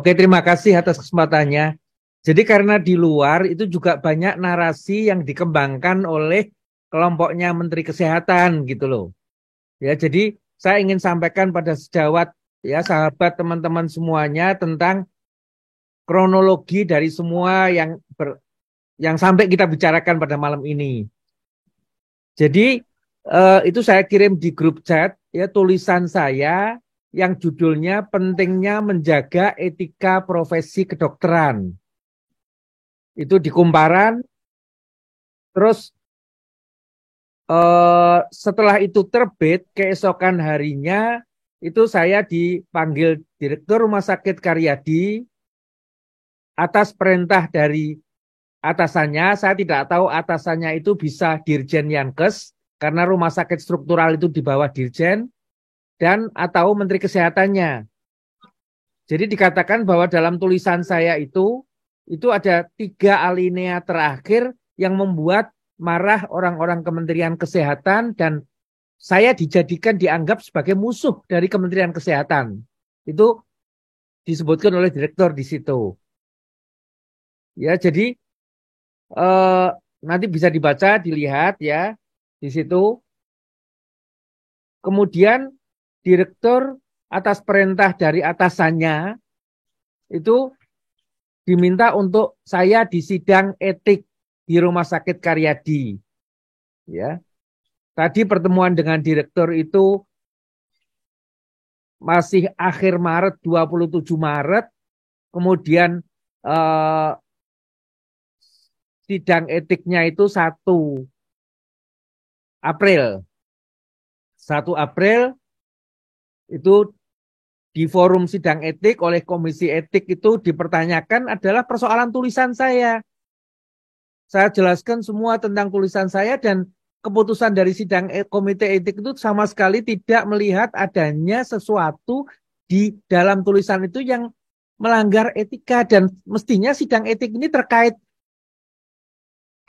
Oke, terima kasih atas kesempatannya. Jadi karena di luar itu juga banyak narasi yang dikembangkan oleh kelompoknya Menteri Kesehatan gitu loh. Ya, jadi saya ingin sampaikan pada sejawat ya sahabat teman-teman semuanya tentang kronologi dari semua yang sampai kita bicarakan pada malam ini. Jadi itu saya kirim di grup chat ya tulisan saya yang judulnya pentingnya menjaga etika profesi kedokteran. Itu di Kumparan. Terus setelah itu terbit keesokan harinya itu saya dipanggil Direktur Rumah Sakit Karyadi atas perintah dari atasannya. Saya tidak tahu atasannya itu bisa Dirjen Yankes karena rumah sakit struktural itu di bawah Dirjen dan atau Menteri Kesehatannya. Jadi dikatakan bahwa dalam tulisan saya itu ada 3 alinea terakhir yang membuat marah orang-orang Kementerian Kesehatan dan saya dianggap sebagai musuh dari Kementerian Kesehatan. Itu disebutkan oleh direktur di situ. Ya, jadi nanti bisa dibaca, dilihat ya di situ. Kemudian direktur atas perintah dari atasannya itu diminta untuk saya di sidang etik di Rumah Sakit Karyadi. Ya. Tadi pertemuan dengan direktur itu masih akhir Maret, 27 Maret. Kemudian eh, sidang etiknya itu 1 April. 1 April itu di forum sidang etik oleh Komisi Etik itu dipertanyakan adalah persoalan tulisan saya. Saya jelaskan semua tentang tulisan saya dan keputusan dari sidang Komite Etik itu sama sekali tidak melihat adanya sesuatu di dalam tulisan itu yang melanggar etika dan mestinya sidang etik ini terkait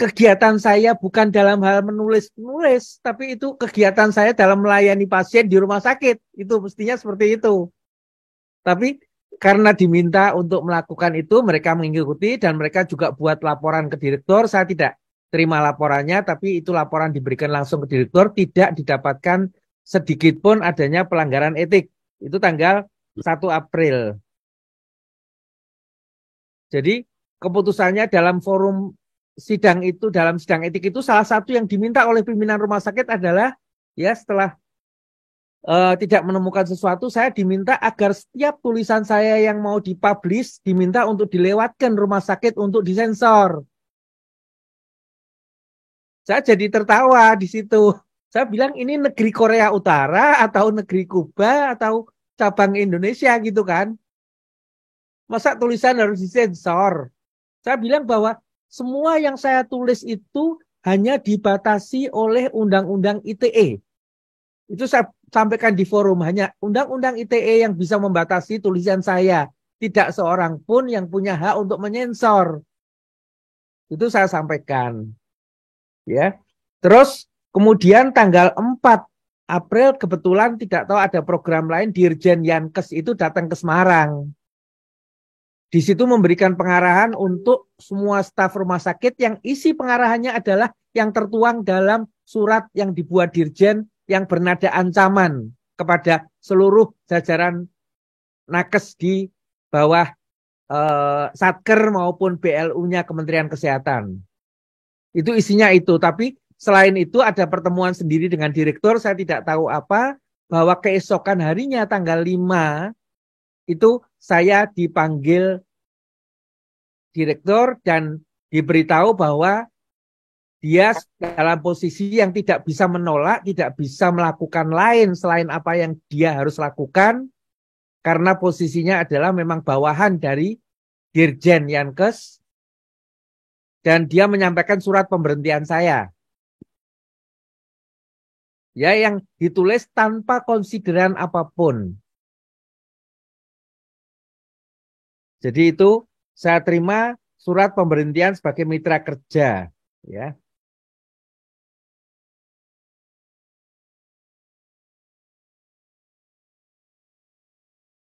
kegiatan saya bukan dalam hal menulis, tapi itu kegiatan saya dalam melayani pasien di rumah sakit. Itu mestinya seperti itu. Tapi karena diminta untuk melakukan itu, mereka mengikuti dan mereka juga buat laporan ke direktur. Saya tidak terima laporannya, tapi itu laporan diberikan langsung ke direktur, tidak didapatkan sedikit pun adanya pelanggaran etik. Itu tanggal 1 April. Jadi keputusannya dalam forum sidang itu, dalam sidang etik itu salah satu yang diminta oleh pimpinan rumah sakit adalah ya setelah tidak menemukan sesuatu, saya diminta agar setiap tulisan saya yang mau dipublish diminta untuk dilewatkan rumah sakit untuk disensor. Saya jadi tertawa di situ. Saya bilang ini negeri Korea Utara atau negeri Kuba atau cabang Indonesia gitu kan. Masa tulisan harus disensor? Saya bilang bahwa semua yang saya tulis itu hanya dibatasi oleh Undang-Undang ITE. Itu saya sampaikan di forum, hanya Undang-Undang ITE yang bisa membatasi tulisan saya. Tidak seorang pun yang punya hak untuk menyensor. Itu saya sampaikan. Ya. Terus kemudian tanggal 4 April kebetulan tidak tahu ada program lain, Dirjen Yankes itu datang ke Semarang. Di situ memberikan pengarahan untuk semua staf rumah sakit yang isi pengarahannya adalah yang tertuang dalam surat yang dibuat Dirjen yang bernada ancaman kepada seluruh jajaran nakes di bawah Satker maupun BLU-nya Kementerian Kesehatan. Itu isinya itu, tapi selain itu ada pertemuan sendiri dengan direktur, saya tidak tahu apa, bahwa keesokan harinya tanggal 5 itu saya dipanggil direktur dan diberitahu bahwa dia dalam posisi yang tidak bisa menolak, tidak bisa melakukan lain selain apa yang dia harus lakukan, karena posisinya adalah memang bawahan dari Dirjen Yankes, dan dia menyampaikan surat pemberhentian saya. Ya, yang ditulis tanpa konsideran apapun. Jadi itu saya terima surat pemberhentian sebagai mitra kerja. Ya.